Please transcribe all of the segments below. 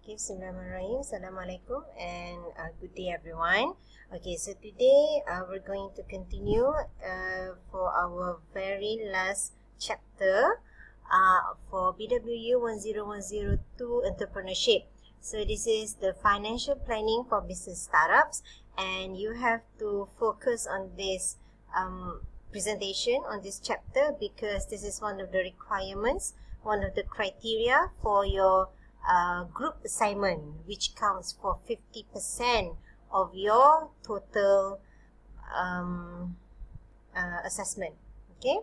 Okay, Bismillahirrahmanirrahim. Assalamualaikum and good day everyone. Okay, so today we're going to continue for our very last chapter for BWU 10102 entrepreneurship. So this is the financial planning for business startups, and you have to focus on this presentation on this chapter because this is one of the requirements, one of the criteria for your group assignment, which counts for 50% of your total assessment. Okay,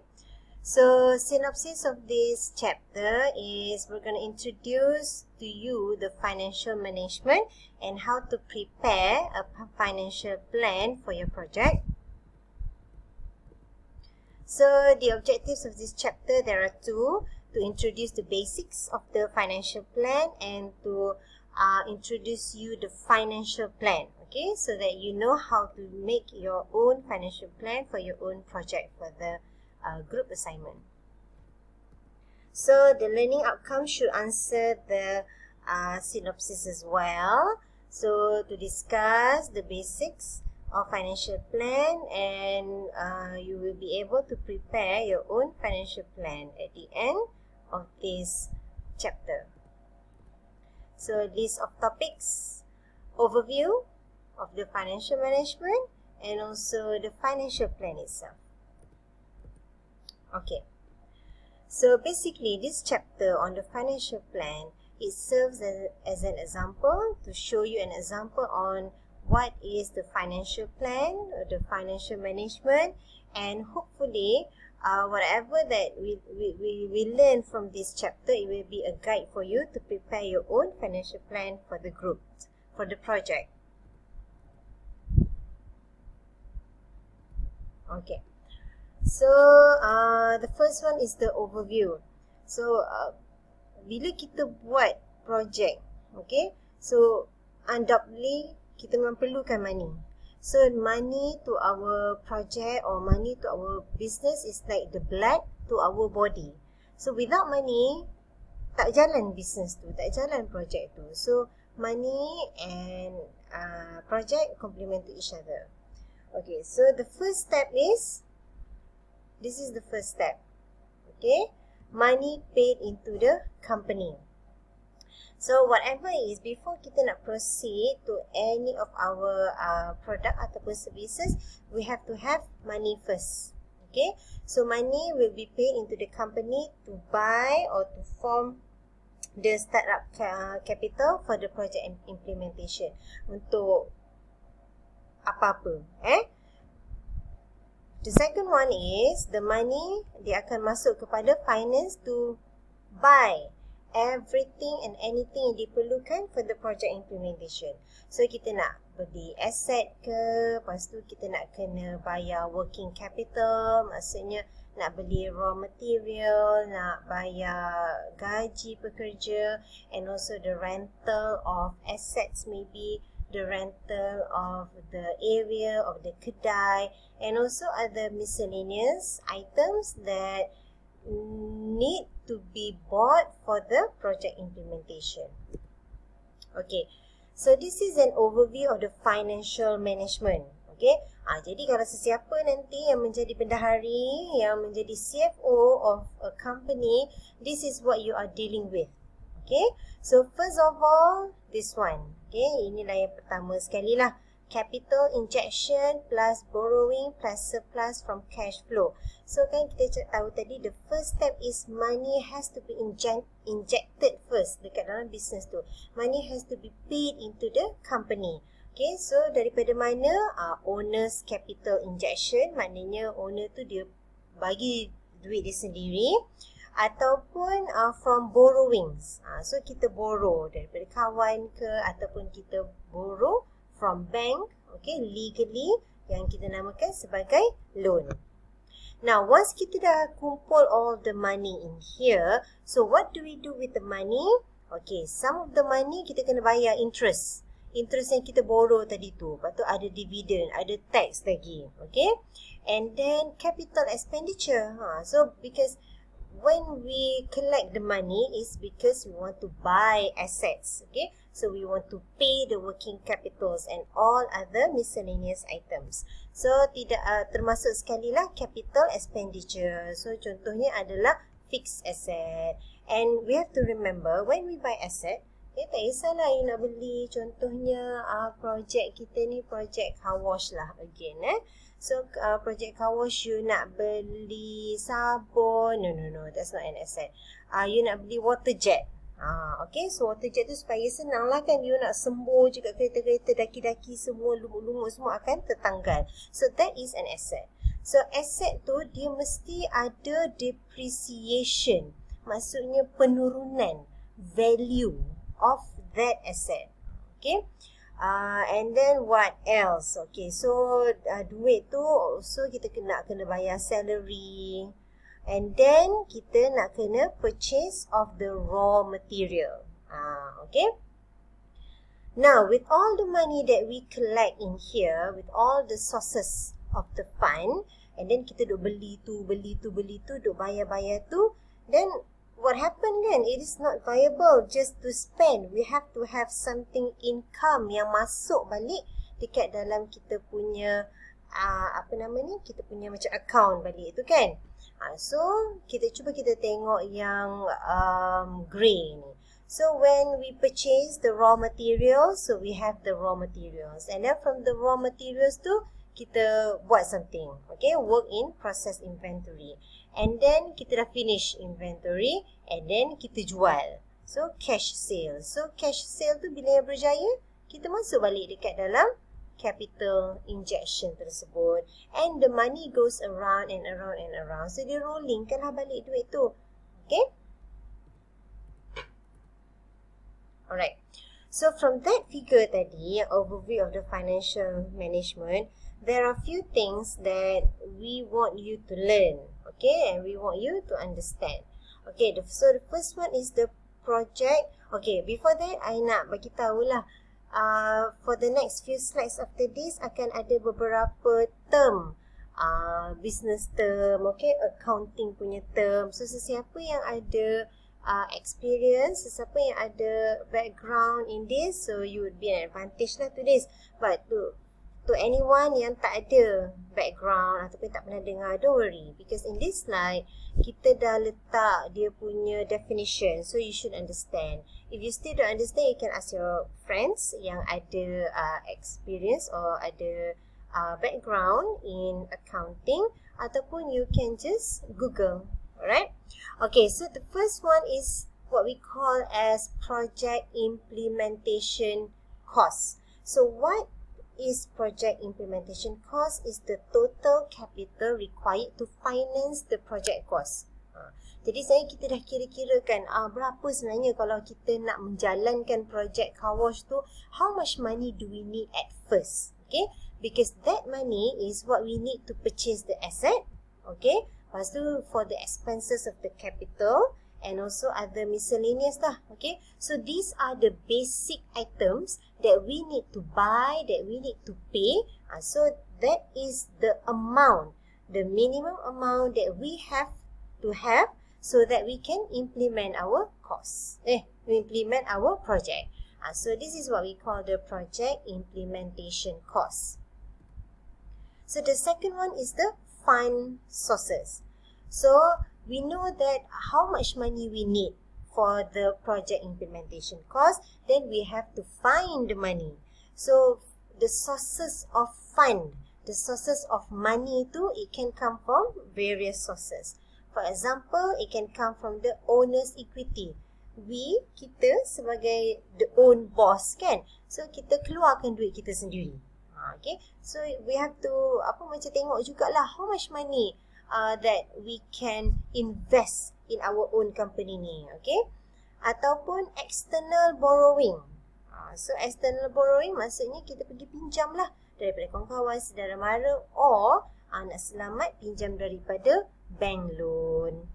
so synopsis of this chapter is we're going to introduce to you the financial management and how to prepare a financial plan for your project. So the objectives of this chapter, there are two: to introduce the basics of the financial plan and to introduce you the financial plan, okay, so that you know how to make your own financial plan for your own project for the group assignment. So the learning outcome should answer the synopsis as well. So to discuss the basics of financial plan, and you will be able to prepare your own financial plan at the end of this chapter. So list of topics, overview of the financial management, and also the financial plan itself. Okay, so basically this chapter on the financial plan, it serves as an example to show you an example on what is the financial plan or the financial management, and hopefully whatever that we learn from this chapter, it will be a guide for you to prepare your own financial plan for the group, for the project. Okay, so the first one is the overview. So bila kita buat project, okay, so undoubtedly kita memang perlukan money. So money to our project or money to our business is like the blood to our body. So without money, tak jalan business tu, tak jalan project tu. So money and project complement to each other. Okay, so the first step is, this is the first step. Okay, money paid into the company. So whatever it is, before kita nak proceed to any of our product ataupun services, we have to have money first. Okay, so money will be paid into the company to buy or to form the startup capital for the project implementation untuk apa-apa. The second one is the money dia akan masuk kepada finance to buy everything and anything yang diperlukan for the project implementation. So kita nak beli aset ke, lepas tu kita nak kena bayar working capital, maksudnya nak beli raw material, nak bayar gaji pekerja, and also the rental of assets, maybe the rental of the area of the kedai, and also other miscellaneous items that need to be bought for the project implementation. Okay, so this is an overview of the financial management. Okay, jadi kalau sesiapa nanti yang menjadi bendahari, yang menjadi CFO of a company, this is what you are dealing with. Okay, so first of all, this one. Okay, inilah yang pertama sekali lah. Capital injection plus borrowing plus surplus from cash flow. So kan kita tahu tadi, the first step is money has to be injected first dekat dalam business tu. Money has to be paid into the company. Okay, so daripada mana? Owner's capital injection, maknanya owner tu dia bagi duit dia sendiri, ataupun from borrowings. So kita borrow daripada kawan ke, ataupun kita borrow from bank, okay, legally, yang kita namakan sebagai loan. Now, once kita dah kumpul all the money in here, so what do we do with the money? Okay, some of the money kita kena bayar interest. Interest yang kita borrow tadi tu. Lepas tu ada dividend, ada tax lagi. Okay, and then capital expenditure. So, because when we collect the money is because we want to buy assets. Okay, so we want to pay the working capitals and all other miscellaneous items. So tidak termasuk sekali lah capital expenditure. So contohnya adalah fixed asset. And we have to remember when we buy asset, tak kisahlah you nak beli contohnya projek kita ni projek car wash lah again. So projek car wash you nak beli sabun, no, that's not an asset. You nak beli water jet. Okay, so water jet tu supaya senang lah kan, you nak sembuh juga kereta-kereta, daki-daki semua, lumut-lumut semua akan tertanggal. So that is an asset. So asset tu dia mesti ada depreciation, maksudnya penurunan value of that asset. Okay, and then what else? Okay, so duit tu so kita kena bayar salary, and then kita nak kena purchase of the raw material. Okay, now with all the money that we collect in here, with all the sources of the fund, and then kita duk beli tu, duk bayar tu, then what happened kan? It is not viable just to spend. We have to have something income yang masuk balik dekat dalam kita punya kita punya macam account balik tu kan. So kita tengok yang grey ni. So when we purchase the raw materials, so we have the raw materials, and then from the raw materials tu kita buat something. Okay, work in process inventory. And then kita dah finish inventory, and then kita jual. So cash sale. So cash sale tu bila yang berjaya, kita masuk balik dekat dalam capital injection tersebut. And the money goes around and around and around. So dia rolling kan lah balik duit tu. Okay? Alright. So from that figure tadi, overview of the financial management, there are few things that we want you to learn. Okay, and we want you to understand. Okay, so the first one is the project. Okay, before that, I nak bagi tahulah. For the next few slides after this, akan ada beberapa term. Business term, okay, accounting punya term. So, sesiapa yang ada experience, sesiapa yang ada background in this, so you would be an advantage lah to this. But to anyone yang tak ada background ataupun tak pernah dengar, don't worry, because in this slide kita dah letak dia punya definition, so you should understand. If you still don't understand, you can ask your friends yang ada experience or ada background in accounting, ataupun you can just Google. Alright, okay, so the first one is what we call as project implementation cost. So what is project implementation cost? Is the total capital required to finance the project cost. Jadi kita dah kira-kirakan berapa sebenarnya kalau kita nak menjalankan project car wash tu, how much money do we need at first. Okay, because that money is what we need to purchase the asset. Okay, lepas tu for the expenses of the capital and also other miscellaneous lah. Okay, so these are the basic items that we need to buy, that we need to pay. So that is the amount, the minimum amount that we have to have so that we can implement our costs. Implement our project. So this is what we call the project implementation cost. So the second one is the fund sources. So we know that how much money we need for the project implementation cost, then we have to find the money. So the sources of fund, the sources of money too, it can come from various sources. For example, it can come from the owner's equity. Kita sebagai the own boss kan, so kita keluarkan duit kita sendiri. Okay, so we have to macam tengok jugalah how much money that we can invest in our own company ni. Okay, ataupun external borrowing. So external borrowing maksudnya kita pergi pinjam lah daripada kawan-kawan, saudara mara, or nak selamat pinjam daripada bank loan.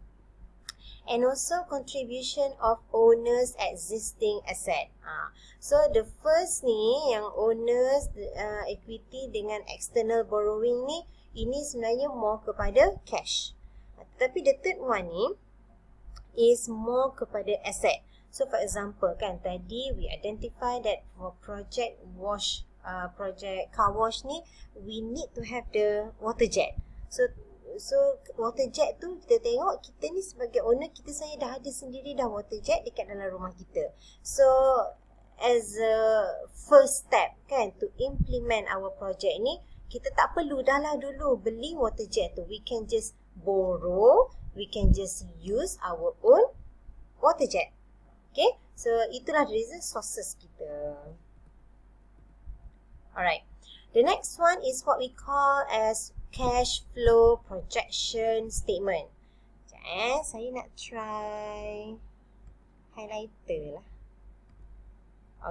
And also contribution of owners existing asset. So the first ni yang owners equity dengan external borrowing ni, ini sebenarnya more kepada cash. Tetapi the third one ni, is more kepada asset. So for example kan, tadi we identify that for project car wash ni, we need to have the water jet. So water jet tu kita tengok, kita ni sebagai owner, saya dah ada sendiri dah water jet dekat dalam rumah kita. So as a first step kan, to implement our project ni, kita tak perlu dah lah dulu beli water jet tu. We can just borrow, we can just use our own water jet. Okay, so itulah reason sources kita. Alright, the next one is what we call as cash flow projection statement. Sekejap saya nak try highlighter lah.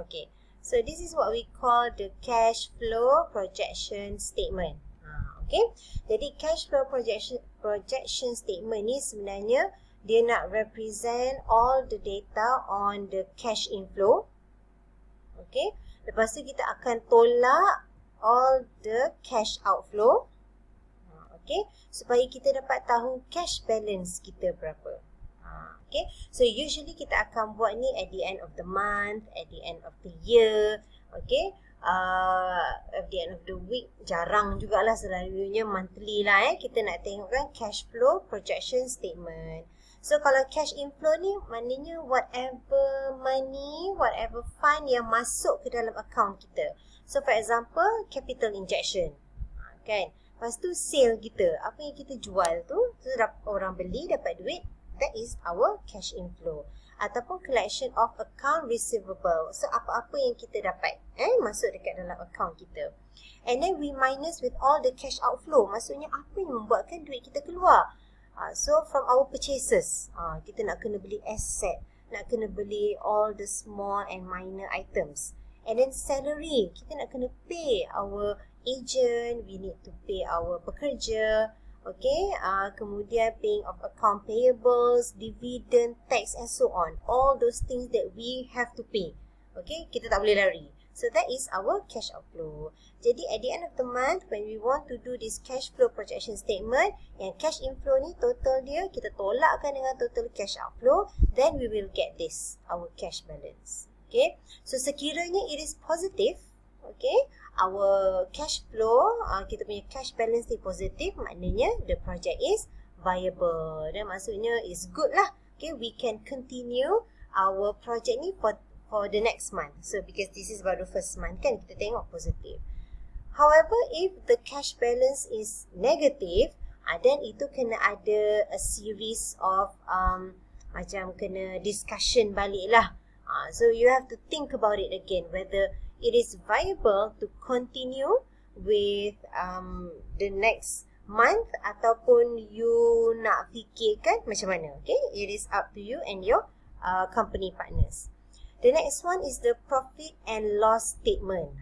Okay, so this is what we call the cash flow projection statement. Okay, jadi cash flow projection statement ni sebenarnya dia nak represent all the data on the cash inflow. Okay, lepas tu kita akan tolak all the cash outflow. Okay, supaya kita dapat tahu cash balance kita berapa. Okay, so usually kita akan buat ni at the end of the month, at the end of the year. Okay, at the end of the week. Jarang jugalah, selalunya monthly lah kita nak tengok kan cash flow projection statement. So kalau cash inflow ni maknanya whatever money, whatever fund yang masuk ke dalam account kita. So for example, capital injection. Kan? Lepas tu sale kita, apa yang kita jual tu, orang beli dapat duit, that is our cash inflow. Ataupun collection of account receivable. So apa-apa yang kita dapat masuk dekat dalam account kita. And then we minus with all the cash outflow. Maksudnya apa yang membuatkan duit kita keluar. So from our purchases, kita nak kena beli asset, nak kena beli all the small and minor items. And then salary, kita nak kena pay our agent, we need to pay our pekerja. Okay, kemudian paying of account payables, dividend, tax and so on. All those things that we have to pay. Okay, kita tak boleh lari. So that is our cash outflow. Jadi at the end of the month, when we want to do this cash flow projection statement, yang cash inflow ni total dia, kita tolakkan dengan total cash outflow, then we will get this, our cash balance. Okay, so sekiranya it is positive, okay, our cash flow, kita punya cash balance ni positif, maknanya the project is viable. Dan maksudnya is good lah. Okay, we can continue our project ni for the next month. So because this is baru first month kan, kita tengok positif. However, if the cash balance is negative, then itu kena ada a series of macam kena discussion balik lah. So you have to think about it again, whether it is viable to continue with the next month ataupun you nak fikirkan macam mana. Okay, it is up to you and your company partners. The next one is the profit and loss statement.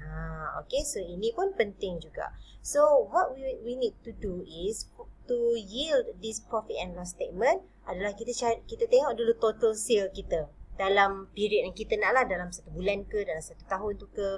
Okay, so ini pun penting juga. So what we need to do is to yield this profit and loss statement adalah kita tengok dulu total sale kita dalam period yang kita nak lah, dalam 1 bulan ke, dalam 1 tahun tu ke.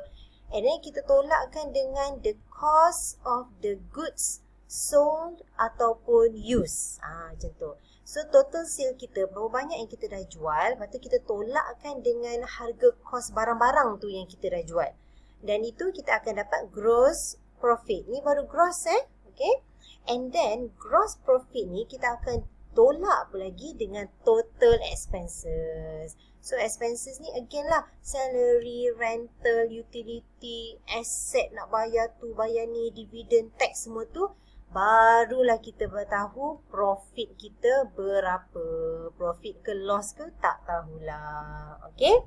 And then kita tolakkan dengan the cost of the goods sold ataupun used. Macam tu. So total sale kita, berapa banyak yang kita dah jual, lepas tu kita tolakkan dengan harga kos barang-barang tu yang kita dah jual. Dan itu kita akan dapat gross profit. Ni baru gross okay. And then gross profit ni kita akan tolak lagi dengan total expenses. So expenses ni again lah, salary, rental, utility, asset nak bayar tu, bayar ni, dividend, tax semua tu. Barulah kita bertahu profit kita berapa. Profit ke loss ke tak tahulah. Okay.